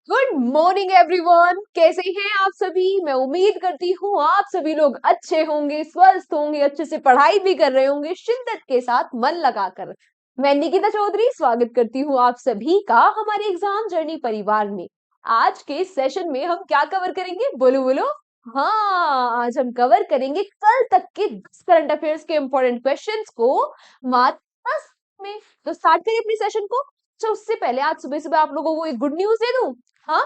Good morning everyone, कैसे हैं आप सभी। मैं उम्मीद करती हूँ आप सभी लोग अच्छे होंगे, स्वस्थ होंगे, अच्छे से पढ़ाई भी कर रहे होंगे, शिद्दत के साथ मन लगाकर। मैं निकिता चौधरी स्वागत करती हूँ आप सभी का हमारे एग्जाम जर्नी परिवार में। आज के सेशन में हम क्या कवर करेंगे, बोलो बोलो। हाँ, आज हम कवर करेंगे कल तक के 10 करंट अफेयर्स के इंपॉर्टेंट क्वेश्चंस को मात्र 10 में। तो स्टार्ट करिए अपनी सेशन को। अच्छा, उससे पहले आज सुबह सुबह आप लोगों को एक गुड न्यूज दे दूं। हाँ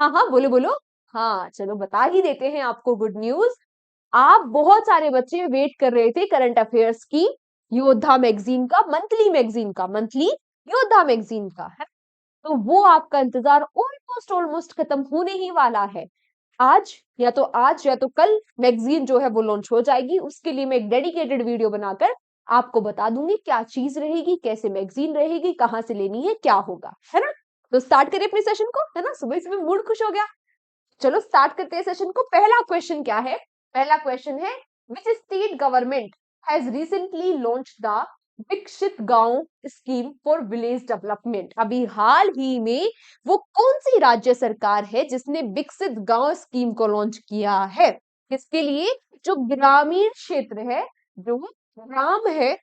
हाँ हाँ, बोलो बोलो। हाँ चलो, बता ही देते हैं आपको गुड न्यूज। आप बहुत सारे बच्चे वेट कर रहे थे करंट अफेयर्स की योद्धा मैगजीन का, मंथली योद्धा मैगजीन का है। तो वो आपका इंतजार ऑलमोस्ट ऑलमोस्ट खत्म होने ही वाला है। आज या तो कल मैगजीन जो है वो लॉन्च हो जाएगी। उसके लिए मैं एक डेडिकेटेड वीडियो बनाकर आपको बता दूंगी क्या चीज रहेगी, कैसे मैगजीन रहेगी, कहाँ से लेनी है, क्या होगा, है ना। तो स्टार्ट करिए अपने सेशन को, है ना। सुबह सुबह मूड खुश हो गया। चलो स्टार्ट करते हैं सेशन को। पहला क्वेश्चन क्या है। पहला क्वेश्चन है, which state government has recently launch the विकसित गांव स्कीम फॉर विलेज डेवलपमेंट। अभी हाल ही में वो कौन सी राज्य सरकार है जिसने विकसित गांव स्कीम को लॉन्च किया है। किसके लिए, जो ग्रामीण क्षेत्र है, जो ग्राम है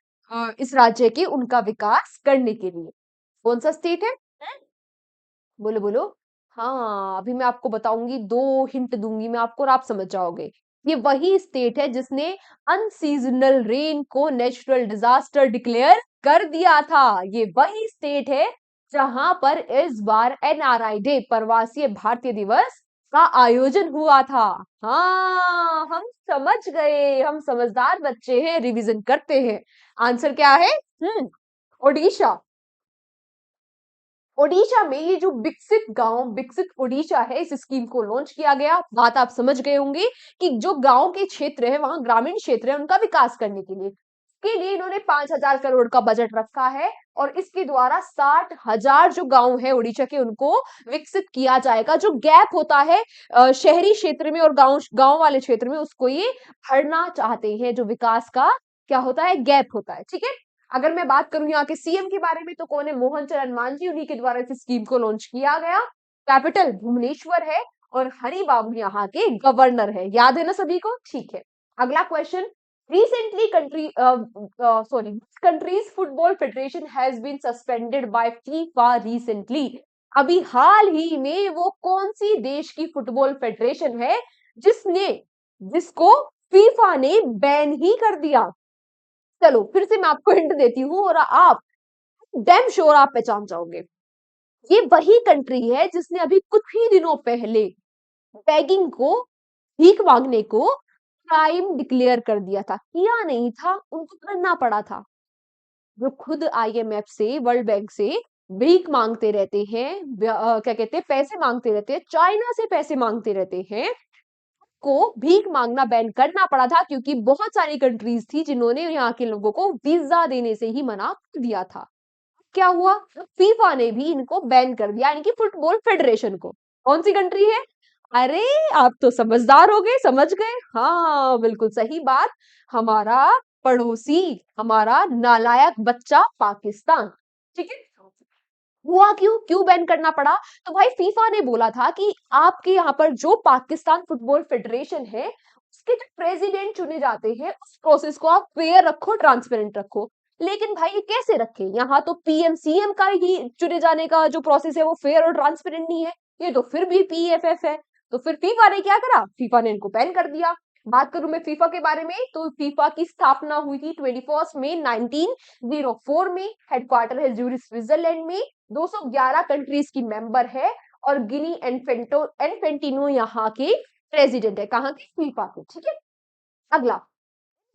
इस राज्य के, उनका विकास करने के लिए। कौन सा स्टेट है? बोलो बोलो। हाँ, अभी मैं आपको बताऊंगी, दो हिंट दूंगी मैं आपको और आप समझ जाओगे। ये वही स्टेट है जिसने अनसीजनल रेन को नेचुरल डिजास्टर डिक्लेयर कर दिया था। ये वही स्टेट है जहां पर इस बार एनआरआई डे, प्रवासी भारतीय दिवस का आयोजन हुआ था। हाँ, हम समझ गए, हम समझदार बच्चे हैं, रिवीजन करते हैं। आंसर क्या है? ओडिशा। ओडिशा में ये जो विकसित गांव, विकसित ओडिशा है, इस स्कीम को लॉन्च किया गया। बात आप समझ गए होंगे कि जो गांव के क्षेत्र है, वहां ग्रामीण क्षेत्र है, उनका विकास करने के लिए, के लिए इन्होंने 5,000 करोड़ का बजट रखा है। और इसके द्वारा 60,000 जो गांव है उड़ीसा के, उनको विकसित किया जाएगा। जो गैप होता है शहरी क्षेत्र में और गांव गांव वाले क्षेत्र में, उसको ये भरना चाहते हैं। जो विकास का क्या होता है, गैप होता है, ठीक है। अगर मैं बात करूं यहाँ के सीएम के बारे में, तो कौन है? मोहन चरण मांझी, उन्हीं के द्वारा इस स्कीम को लॉन्च किया गया। कैपिटल भुवनेश्वर है और हरि बाबू यहाँ के गवर्नर है। याद है ना सभी को? ठीक है। अगला question, recently country's football federation has been suspended by FIFA recently। अभी हाल ही में वो कौन सी देश की फुटबॉल फेडरेशन है जिसने जिसको फीफा ने बैन ही कर दिया। चलो फिर से मैं आपको हिंट देती हूँ और आप डैम श्योर आप पहचान जाओगे। ये वही कंट्री है जिसने अभी कुछ ही दिनों पहले बैगिंग को, भीख मांगने को क्राइम डिक्लेयर कर दिया था। किया नहीं था, उनको करना पड़ा था। जो खुद आईएमएफ से, वर्ल्ड बैंक से भीख मांगते रहते हैं, क्या कहते हैं, पैसे मांगते रहते हैं, चाइना से पैसे मांगते रहते हैं, को भीख मांगना बैन करना पड़ा था क्योंकि बहुत सारी कंट्रीज थी जिन्होंने यहाँ के लोगों को वीजा देने से ही मना कर दिया था। क्या हुआ, फीफा ने भी इनको बैन कर दिया, यानी कि फुटबॉल फेडरेशन को। कौन सी कंट्री है? अरे, आप तो समझदार हो गए, समझ गए। हाँ, बिल्कुल सही बात। हमारा पड़ोसी, हमारा नालायक बच्चा पाकिस्तान। ठीक है। हुआ क्यों, क्यों बैन करना पड़ा? तो भाई फीफा ने बोला था कि आपके यहाँ पर जो पाकिस्तान फुटबॉल फेडरेशन है, उसके जो प्रेसिडेंट चुने जाते हैं, उस प्रोसेस को आप फेयर रखो, ट्रांसपेरेंट रखो। लेकिन भाई ये कैसे रखे, यहाँ तो पीएम सीएम का ही चुने जाने का जो प्रोसेस है वो फेयर और ट्रांसपेरेंट नहीं है। ये तो फिर भी पीएफएफ है। तो फिर फीफा ने क्या करा, फीफा ने इनको बैन कर दिया। बात करूं मैं फीफा के बारे में, तो फीफा की स्थापना हुई थी 21 मई 1904 में। हेडक्वार्टर है ज्यूरिख स्विट्जरलैंड में। 211 कंट्रीज की मेंबर है और गिनी एनफेंटिनो यहाँ के प्रेसिडेंट है। कहाँ के? फीफा के, ठीक है। अगला,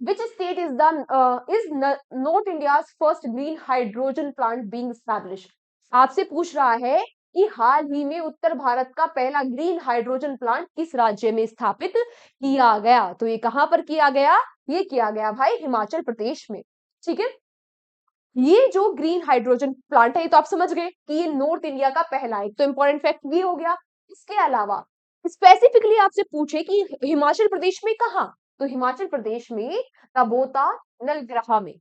which state is not India's first green hydrogen plant being established। आपसे पूछ रहा है कि हाल ही में उत्तर भारत का पहला ग्रीन हाइड्रोजन प्लांट किस राज्य में स्थापित किया गया। तो ये कहां पर किया गया? ये किया गया भाई हिमाचल प्रदेश में। ठीक है। ये जो ग्रीन हाइड्रोजन प्लांट है, ये तो आप समझ गए कि ये नॉर्थ इंडिया का पहला, एक तो इंपॉर्टेंट फैक्ट ये हो गया। इसके अलावा स्पेसिफिकली आपसे पूछे कि हिमाचल प्रदेश में कहा, तो हिमाचल प्रदेश में तबोता नलग्राहा में।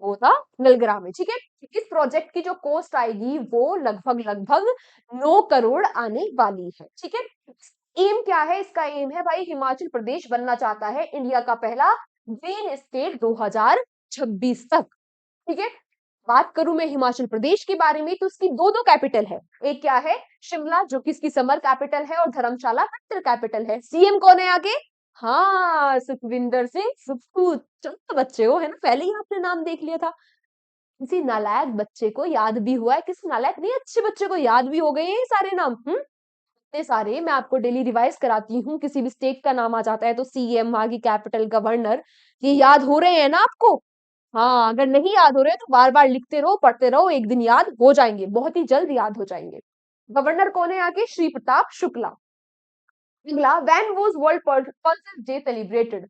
वो था नलग्राम में, ठीक है। इस प्रोजेक्ट की जो कॉस्ट आएगी वो लगभग लगभग 9 करोड़ आने वाली है, ठीक है। एम क्या है, इसका एम है भाई, हिमाचल प्रदेश बनना चाहता है इंडिया का पहला ग्रीन स्टेट 2026 तक, ठीक है। बात करूं मैं हिमाचल प्रदेश के बारे में तो इसकी दो दो कैपिटल है। एक क्या है, शिमला, जो कि इसकी समर कैपिटल है, और धर्मशाला विंटर कैपिटल है। सीएम कौन है आगे? हाँ, सुखविंदर सिंह सुक्खू। चलो तो बच्चे हो, है ना, पहले ही आपने नाम देख लिया था। किसी नालायक बच्चे को याद भी हुआ है, किसी नालायक नहीं, अच्छे बच्चे को याद भी हो गए हैं ये सारे नाम। इतने सारे मैं आपको डेली रिवाइज कराती हूँ, किसी भी स्टेट का नाम आ जाता है तो सीएम, वहां की कैपिटल, गवर्नर, ये याद हो रहे हैं ना आपको? हाँ, अगर नहीं याद हो रहे तो बार बार लिखते रहो, पढ़ते रहो, एक दिन याद हो जाएंगे, बहुत ही जल्द याद हो जाएंगे। गवर्नर कौन है आगे? श्री प्रताप शुक्ला। अगला, when was world purpose day celebrated?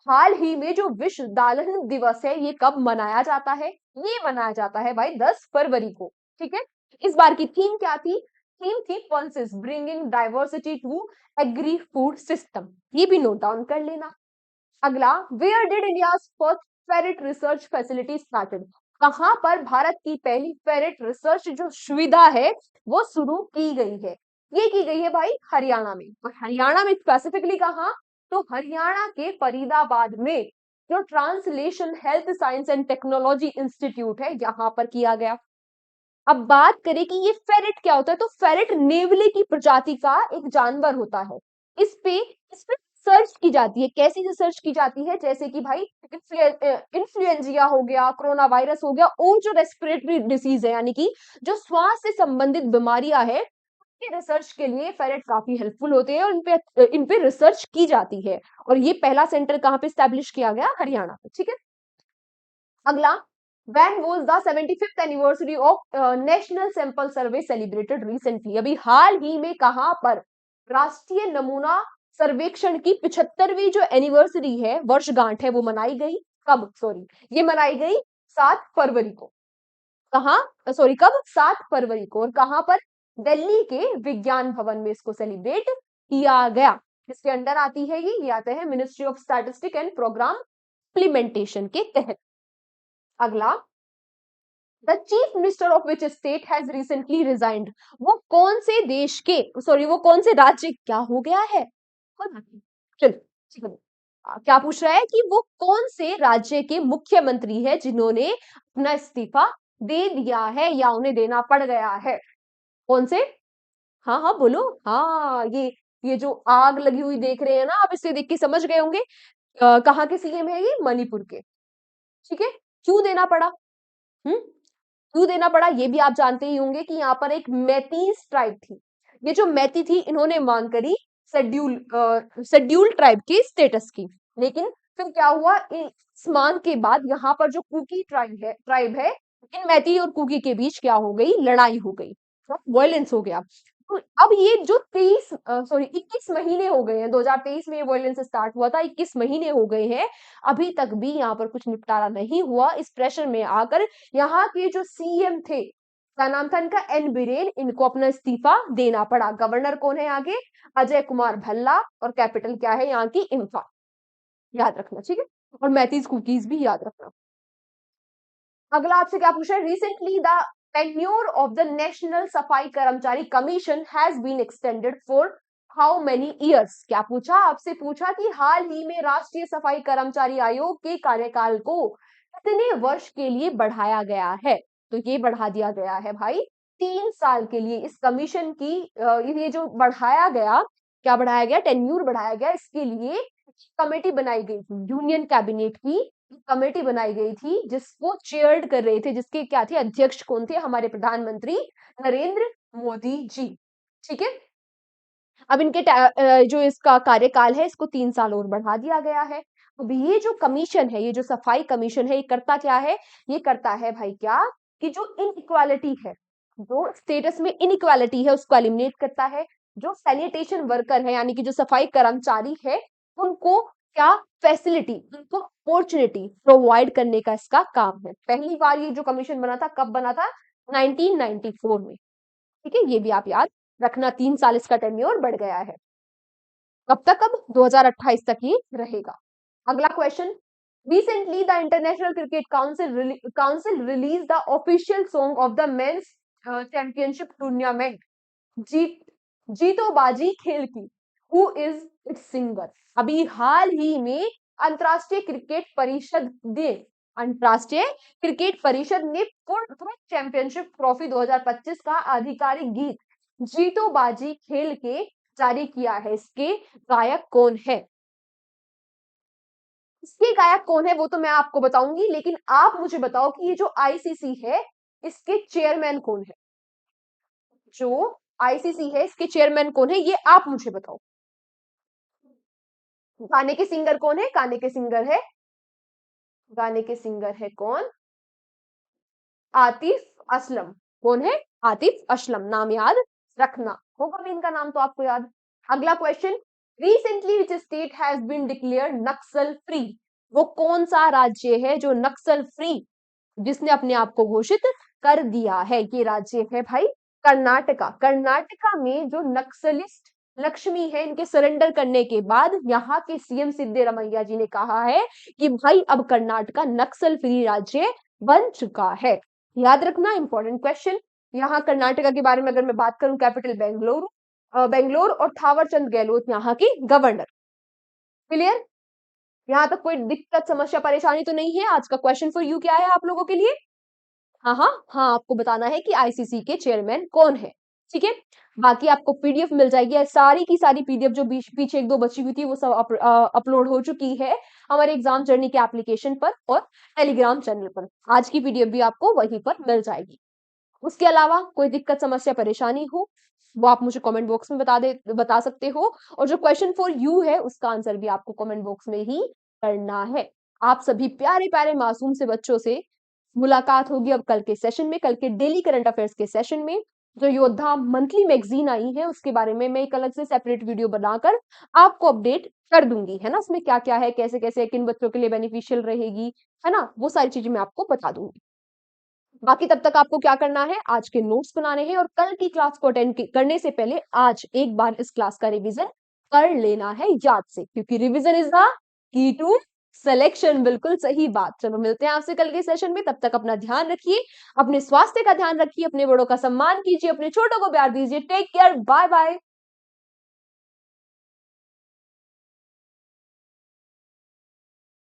हाल ही में जो विश्व दालन दिवस है ये कब मनाया जाता है? ये मनाया जाता है भाई 10 फरवरी को, ठीक है। इस बार की थीम क्या थी? थीम थी pulses bringing diversity to agri food system, ये भी नोट डाउन कर लेना। अगला, where did India's first ferret research facility started? कहां पर भारत की पहली फेरेट रिसर्च जो सुविधा है वो शुरू की गई है? ये की गई है भाई हरियाणा में, और हरियाणा में स्पेसिफिकली कहा? तो हरियाणा के फरीदाबाद में जो translation health science and technology institute है, यहाँ पर किया गया। अब बात करें कि ये फेरेट क्या होता है, तो फेरेट नेवले की प्रजाति का एक जानवर होता है। इस पे सर्च की जाती है। कैसी रिसर्च की जाती है? जैसे कि भाई इन्फ्लुएंजिया हो गया, कोरोना वायरस हो गया, और जो रेस्पिरेटरी डिसीज है, यानी कि जो श्वास से संबंधित बीमारियां है, उनके रिसर्च के लिए फेरेट काफी हेल्पफुल होते हैं, और इन पे रिसर्च की जाती है। और ये पहला सेंटर कहाँ पे स्टैब्लिश किया गया? हरियाणा पे, ठीक है। अगला, when was the 75th anniversary of national sample survey celebrated recently? अभी हाल ही में कहां पर राष्ट्रीय नमूना सर्वेक्षण की 75वीं जो एनिवर्सरी है, वर्षगांठ है, वो मनाई गई? कब? सॉरी, ये मनाई गई 7 फरवरी को। कहाँ? सॉरी, कब? 7 फरवरी को। और कहां पर? दिल्ली के विज्ञान भवन में इसको सेलिब्रेट किया गया। किसके अंडर आती है ये आते हैं ministry of statistic and program implementation के तहत। अगला, the chief minister of which state has recently resigned? वो कौन से देश के, सॉरी, वो कौन से राज्य, क्या हो गया है? कोई बात नहीं, चलो, ठीक है। क्या पूछ रहा है कि वो कौन से राज्य के मुख्यमंत्री है जिन्होंने अपना इस्तीफा दे दिया है या उन्हें देना पड़ गया है? कौन से? हाँ हाँ बोलो। हाँ, ये जो आग लगी हुई देख रहे हैं ना आप, इसे देख के समझ गए होंगे कहाँ के सीएम है ये? मणिपुर के, ठीक है। क्यों देना पड़ा? हम्म क्यों देना पड़ा ये भी आप जानते ही होंगे कि यहाँ पर एक मैतीस ट्राइब थी। ये जो मैती थी, इन्होंने मांग करी शेड्यूल ट्राइब की स्टेटस की। लेकिन फिर क्या हुआ, इस मांग के बाद यहाँ पर जो कुकी ट्राइब है, इन मैती और कुकी के बीच क्या हो गई? लड़ाई हो गई, वायलेंस हो गया। तो अब ये जो 21 महीने हो गए हैं, 2023 में ये वायलेंस स्टार्ट हुआ था, 21 महीने हो गए हैं, अभी तक भी यहाँ पर कुछ निपटारा नहीं हुआ। इस प्रेशर में आकर यहाँ के जो सीएम थे, क्या नाम था इनका? एन बिरेन, इनको अपना इस्तीफा देना पड़ा। गवर्नर कौन है आगे? अजय कुमार भल्ला, और कैपिटल क्या है यहाँ की? इम्फाल, याद रखना, ठीक है। और मैथीज कुकीज भी याद रखना। अगला आपसे क्या पूछा है? Recently the tenure of the national Safai Karamchari commission has been extended for how many years? क्या पूछा आपसे? पूछा कि हाल ही में राष्ट्रीय सफाई कर्मचारी आयोग के कार्यकाल को कितने वर्ष के लिए बढ़ाया गया है? तो ये बढ़ा दिया गया है भाई 3 साल के लिए। इस कमीशन की ये जो बढ़ाया गया, क्या बढ़ाया गया? टेन्यूर बढ़ाया गया। इसके लिए कमेटी बनाई गई थी, यूनियन कैबिनेट की कमेटी बनाई गई थी, जिसको चेयर्ड कर रहे थे, जिसके क्या थे अध्यक्ष? कौन थे? हमारे प्रधानमंत्री नरेंद्र मोदी जी, ठीक है। अब इनके जो इसका कार्यकाल है, इसको 3 साल और बढ़ा दिया गया है। अब ये जो कमीशन है, ये जो सफाई कमीशन है, ये करता क्या है? ये करता है भाई क्या, कि जो इनइक्वालिटी है, जो स्टेटस में इनइक्वालिटी है, उसको एलिमिनेट करता है। जो सैनिटेशन वर्कर है, यानी कि जो सफाई कर्मचारी है, उनको क्या फैसिलिटी, उनको अपॉर्चुनिटी प्रोवाइड करने का इसका काम है। पहली बार ये जो कमीशन बना था, कब बना था? 1994 में, ठीक है। ये भी आप याद रखना, 3 साल इसका टेन्योर बढ़ गया है। कब तक? अब 2028 तक ये रहेगा। अगला question, Recently, the International Cricket Council released the official song of the men's championship tournament. जीत जीतो बाजी खेल की. Who is its singer? अभी हाल ही में अंतर्राष्ट्रीय क्रिकेट परिषद ने फुट चैंपियनशिप ट्रॉफी 2025 का आधिकारिक गीत जीतो बाजी खेल के जारी किया है. इसके गायक कौन है? इसके गायक कौन है वो तो मैं आपको बताऊंगी, लेकिन आप मुझे बताओ कि ये जो आईसीसी है इसके चेयरमैन कौन है? जो आईसीसी है इसके चेयरमैन कौन है, ये आप मुझे बताओ. गाने के सिंगर कौन है? गाने के सिंगर है कौन? आतिफ असलम. कौन है? आतिफ असलम. नाम याद रखना होगा भी इनका नाम तो आपको याद. अगला question, recently which state has been declared Naxal free? वो कौन सा राज्य है जो नक्सल फ्री, जिसने अपने आप को घोषित कर दिया है? ये राज्य है भाई कर्नाटका. कर्नाटका में जो नक्सलिस्ट लक्ष्मी है, इनके सरेंडर करने के बाद यहाँ के सीएम सिद्धरामैया जी ने कहा है कि भाई अब कर्नाटका नक्सल फ्री राज्य बन चुका है. याद रखना, इंपॉर्टेंट क्वेश्चन. यहाँ कर्नाटका के बारे में अगर मैं बात करूं, कैपिटल बेंगलोर और थावर चंद गहलोत यहाँ के गवर्नर. क्लियर? यहाँ तक कोई दिक्कत समस्या परेशानी तो नहीं है? आज का क्वेश्चन फॉर यू क्या है आप लोगों के लिए? हाँ, आपको बताना है कि आईसीसी के चेयरमैन कौन है. ठीक है, बाकी आपको पीडीएफ मिल जाएगी. सारी की सारी पीडीएफ जो पीछे एक दो बची हुई थी वो सब अपलोड हो चुकी है हमारे एग्जाम जर्नी के एप्लीकेशन पर और टेलीग्राम चैनल पर. आज की पीडीएफ भी आपको वहीं पर मिल जाएगी. उसके अलावा कोई दिक्कत समस्या परेशानी हो वो आप मुझे कमेंट बॉक्स में बता सकते हो. और जो क्वेश्चन फॉर यू है उसका आंसर भी आपको कमेंट बॉक्स में ही करना है. आप सभी प्यारे प्यारे मासूम से बच्चों से मुलाकात होगी अब कल के सेशन में, कल के डेली करंट अफेयर्स के सेशन में. जो योद्धा मंथली मैगजीन आई है उसके बारे में मैं एक अलग से सेपरेट वीडियो बनाकर आपको अपडेट कर दूंगी, है ना. उसमें क्या क्या है, कैसे कैसे किन बच्चों के लिए बेनिफिशियल रहेगी, है ना, वो सारी चीजें मैं आपको बता दूंगी. बाकी तब तक आपको क्या करना है, आज के नोट्स बनाने हैं और कल की क्लास को अटेंड करने से पहले आज एक बार इस क्लास का रिवीजन कर लेना है याद से, क्योंकि revision is the key to selection. बिल्कुल सही बात. चलो मिलते हैं आपसे कल के सेशन में. तब तक अपना ध्यान रखिए, अपने स्वास्थ्य का ध्यान रखिए, अपने बड़ों का सम्मान कीजिए, अपने छोटों को प्यार दीजिए. Take care. Bye bye.